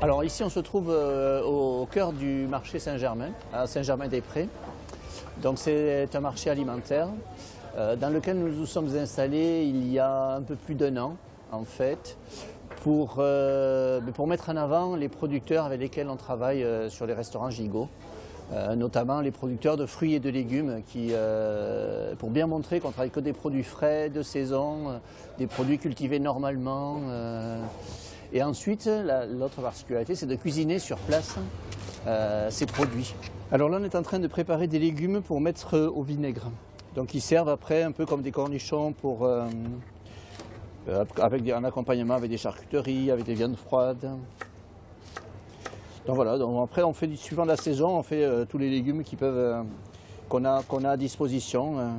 Alors ici on se trouve au cœur du marché Saint-Germain, à Saint-Germain-des-Prés. Donc c'est un marché alimentaire dans lequel nous nous sommes installés il y a un peu plus d'1 an en fait, pour mettre en avant les producteurs avec lesquels on travaille sur les restaurants Gigot. Notamment les producteurs de fruits et de légumes pour bien montrer qu'on ne travaille que des produits frais, de saison, des produits cultivés normalement. Et ensuite, l'autre particularité, c'est de cuisiner sur place ces produits. Alors là, on est en train de préparer des légumes pour mettre au vinaigre. Donc ils servent après un peu comme des cornichons avec un accompagnement avec des charcuteries, avec des viandes froides. Donc voilà, donc après on fait, suivant la saison, on fait tous les légumes qu'on a à disposition.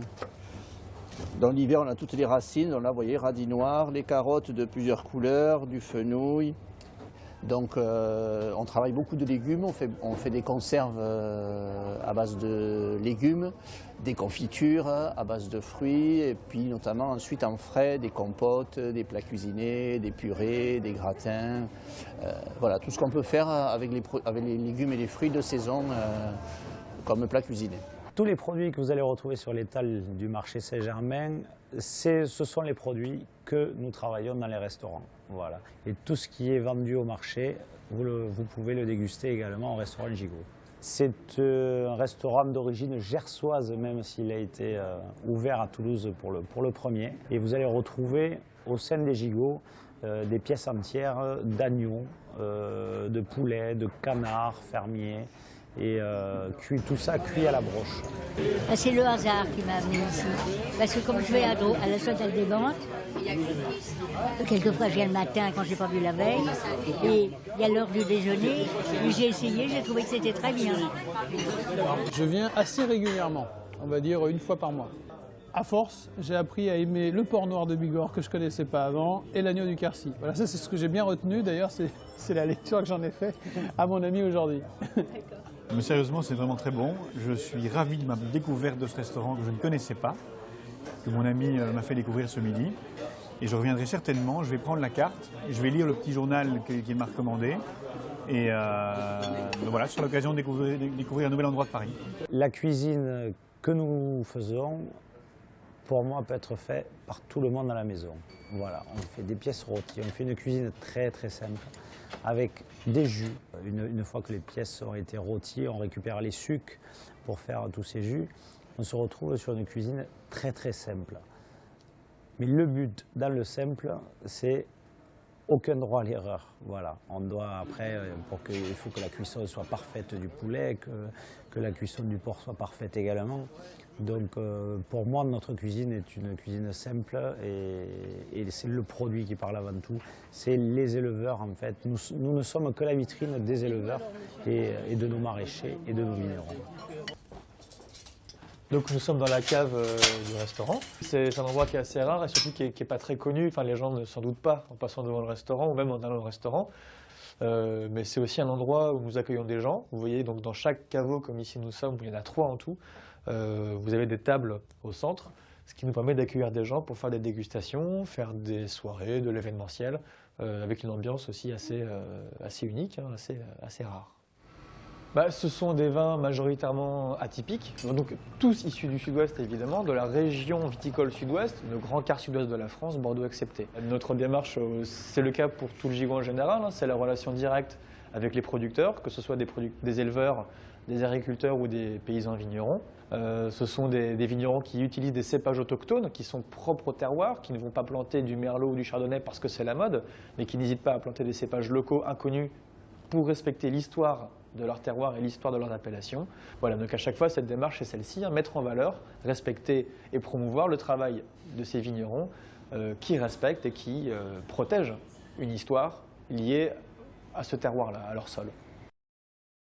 Dans l'hiver, on a toutes les racines, donc là vous voyez, radis noirs, les carottes de plusieurs couleurs, du fenouil. Donc on travaille beaucoup de légumes, on fait des conserves à base de légumes, des confitures à base de fruits, et puis notamment ensuite en frais, des compotes, des plats cuisinés, des purées, des gratins. Voilà, tout ce qu'on peut faire avec les légumes et les fruits de saison comme plats cuisinés. Tous les produits que vous allez retrouver sur l'étal du marché Saint-Germain, ce sont les produits que nous travaillons dans les restaurants. Voilà. Et tout ce qui est vendu au marché, vous pouvez le déguster également au restaurant Gigot. C'est un restaurant d'origine gersoise, même s'il a été ouvert à Toulouse pour le premier. Et vous allez retrouver au sein des Gigots des pièces entières d'agneau, de poulet, de canard fermier. Et tout ça cuit à la broche. C'est le hasard qui m'a amené ici. Parce que comme je vais à la Châtelle des Ventes, quelquefois je viens le matin quand je n'ai pas vu la veille, et il y a l'heure du déjeuner, j'ai essayé, j'ai trouvé que c'était très bien. Je viens assez régulièrement, on va dire 1 fois par mois. À force, j'ai appris à aimer le porc noir de Bigorre que je ne connaissais pas avant et l'agneau du Quercy. Voilà, ça c'est ce que j'ai bien retenu, d'ailleurs c'est la lecture que j'en ai fait à mon ami aujourd'hui. Mais sérieusement, c'est vraiment très bon. Je suis ravi de ma découverte de ce restaurant que je ne connaissais pas, que mon ami m'a fait découvrir ce midi. Et je reviendrai certainement, je vais prendre la carte, je vais lire le petit journal qu'il m'a recommandé. Et voilà, sur l'occasion de découvrir un nouvel endroit de Paris. La cuisine que nous faisons, pour moi, peut être faite par tout le monde à la maison. Voilà, on fait des pièces rôties, on fait une cuisine très très simple, avec des jus. Une fois que les pièces ont été rôties, on récupère les sucs pour faire tous ces jus. On se retrouve sur une cuisine très très simple. Mais le but dans le simple, c'est aucun droit à l'erreur. Voilà. On doit après, il faut que la cuisson soit parfaite du poulet, que la cuisson du porc soit parfaite également. Donc pour moi, notre cuisine est une cuisine simple et c'est le produit qui parle avant tout. C'est les éleveurs en fait. Nous ne sommes que la vitrine des éleveurs et de nos maraîchers et de nos vignerons. Donc nous sommes dans la cave du restaurant. C'est un endroit qui est assez rare et surtout qui est pas très connu. Enfin, les gens ne s'en doutent pas en passant devant le restaurant ou même en allant au restaurant. Mais c'est aussi un endroit où nous accueillons des gens. Vous voyez, donc dans chaque caveau, comme ici nous sommes, il y en a 3 en tout, vous avez des tables au centre, ce qui nous permet d'accueillir des gens pour faire des dégustations, faire des soirées, de l'événementiel, avec une ambiance aussi assez unique, hein, assez rare. Ce sont des vins majoritairement atypiques, donc tous issus du sud-ouest évidemment, de la région viticole sud-ouest, le grand quart sud-ouest de la France, Bordeaux accepté. Notre démarche, c'est le cas pour tout le Gigot en général, hein, c'est la relation directe avec les producteurs, que ce soit des éleveurs, des agriculteurs ou des paysans vignerons. Ce sont des vignerons qui utilisent des cépages autochtones qui sont propres au terroir, qui ne vont pas planter du merlot ou du chardonnay parce que c'est la mode, mais qui n'hésitent pas à planter des cépages locaux inconnus pour respecter l'histoire de leur terroir et l'histoire de leurs appellations. Voilà, donc à chaque fois, cette démarche est celle-ci, hein, mettre en valeur, respecter et promouvoir le travail de ces vignerons qui respectent et qui protègent une histoire liée à ce terroir-là, à leur sol.